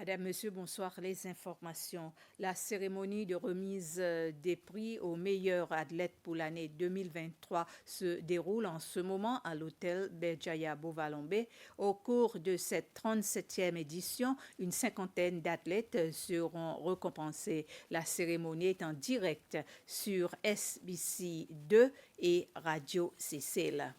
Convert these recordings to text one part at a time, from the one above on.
Madame, Monsieur, bonsoir. Les informations. La cérémonie de remise des prix aux meilleurs athlètes pour l'année 2023 se déroule en ce moment à l'hôtel Berjaya Bovalombe. Au cours de cette 37e édition, une cinquantaine d'athlètes seront récompensés. La cérémonie est en direct sur SBC 2 et Radio Cécile.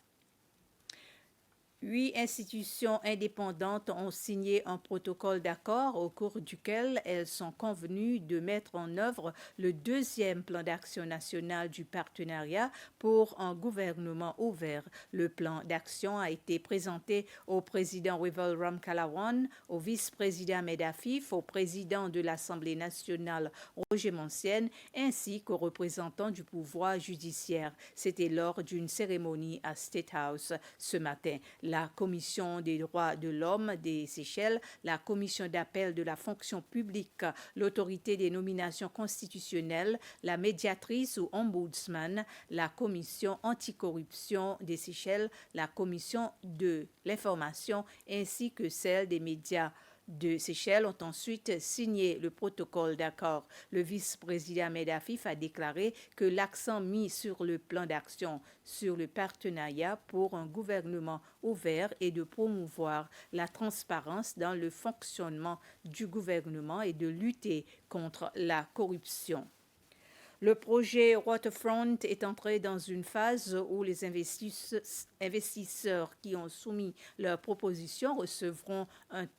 8 institutions indépendantes ont signé un protocole d'accord au cours duquel elles sont convenues de mettre en œuvre le deuxième plan d'action national du partenariat pour un gouvernement ouvert. Le plan d'action a été présenté au président Revel Ramkalawan, au vice-président Ahmed Afif, au président de l'Assemblée nationale Roger Moncienne, ainsi qu'aux représentants du pouvoir judiciaire. C'était lors d'une cérémonie à State House ce matin. La Commission des droits de l'homme des Seychelles, la Commission d'appel de la fonction publique, l'Autorité des nominations constitutionnelles, la médiatrice ou ombudsman, la Commission anticorruption des Seychelles, la Commission de l'information ainsi que celle des médias de Seychelles ont ensuite signé le protocole d'accord. Le vice-président Ahmed Afif a déclaré que l'accent mis sur le plan d'action sur le partenariat pour un gouvernement ouvert est de promouvoir la transparence dans le fonctionnement du gouvernement et de lutter contre la corruption. Le projet Waterfront est entré dans une phase où les investisseurs qui ont soumis leurs propositions recevront un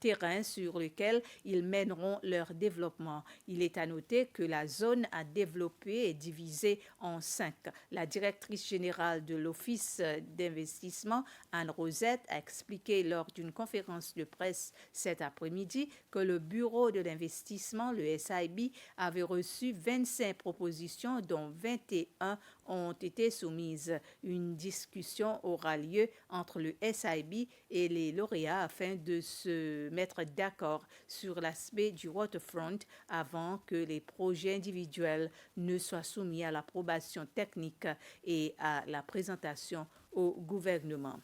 terrain sur lequel ils mèneront leur développement. Il est à noter que la zone à développer est divisée en 5. La directrice générale de l'Office d'investissement, Anne Rosette, a expliqué lors d'une conférence de presse cet après-midi que le Bureau de l'investissement, le SIB, avait reçu 25 propositions dont 21 ont été soumises. Une discussion aura lieu entre le SIB et les lauréats afin de se mettre d'accord sur l'aspect du waterfront avant que les projets individuels ne soient soumis à l'approbation technique et à la présentation au gouvernement.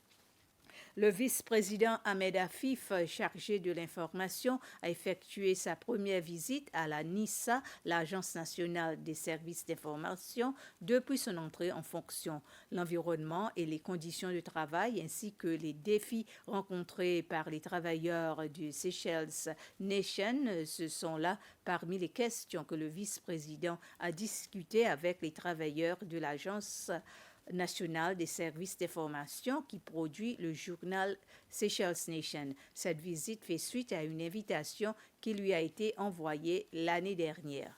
Le vice-président Ahmed Afif, chargé de l'information, a effectué sa première visite à la NISA, l'Agence nationale des services d'information, depuis son entrée en fonction. L'environnement et les conditions de travail ainsi que les défis rencontrés par les travailleurs du Seychelles Nation, ce sont là parmi les questions que le vice-président a discuté avec les travailleurs de l'Agence national des services d'information qui produit le journal Seychelles Nation. Cette visite fait suite à une invitation qui lui a été envoyée l'année dernière.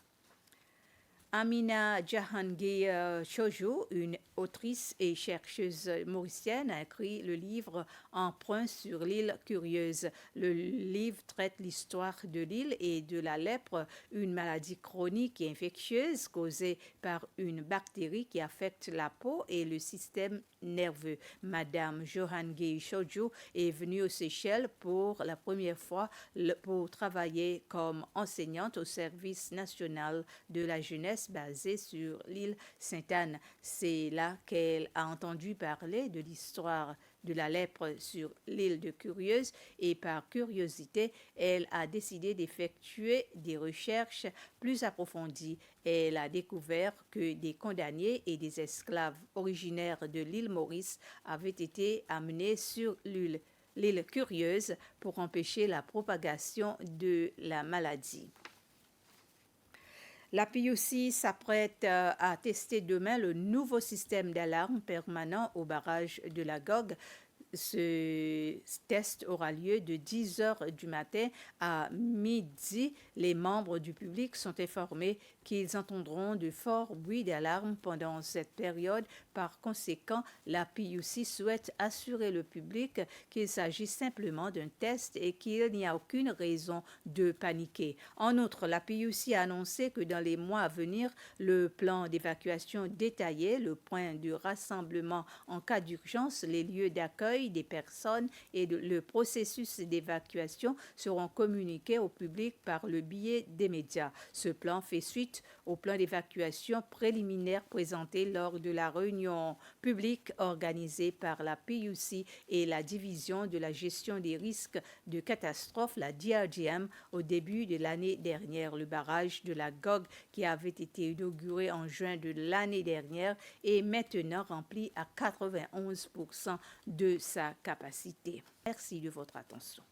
Amina Jahangir Chojo, une autrice et chercheuse mauricienne, a écrit le livre Emprunt sur l'île curieuse. Le livre traite l'histoire de l'île et de la lèpre, une maladie chronique et infectieuse causée par une bactérie qui affecte la peau et le système nerveux. Madame Jahangir Chojo est venue aux Seychelles pour la première fois pour travailler comme enseignante au service national de la jeunesse basée sur l'île Sainte-Anne. C'est là qu'elle a entendu parler de l'histoire de la lèpre sur l'île de Curieuse et par curiosité, elle a décidé d'effectuer des recherches plus approfondies. Elle a découvert que des condamnés et des esclaves originaires de l'île Maurice avaient été amenés sur l'île Curieuse pour empêcher la propagation de la maladie. La PUC s'apprête à tester demain le nouveau système d'alarme permanent au barrage de la Gogue. Ce test aura lieu de 10h du matin à midi. Les membres du public sont informés qu'ils entendront de forts bruits d'alarme pendant cette période. Par conséquent, la PUC souhaite assurer le public qu'il s'agit simplement d'un test et qu'il n'y a aucune raison de paniquer. En outre, la PUC a annoncé que dans les mois à venir, le plan d'évacuation détaillé, le point de rassemblement en cas d'urgence, les lieux d'accueil des personnes et le processus d'évacuation seront communiqués au public par le biais des médias. Ce plan fait suite suite au plan d'évacuation préliminaire présenté lors de la réunion publique organisée par la PUC et la Division de la gestion des risques de catastrophe, la DRGM, au début de l'année dernière. Le barrage de la Gog, qui avait été inauguré en juin de l'année dernière, est maintenant rempli à 91% de sa capacité. Merci de votre attention.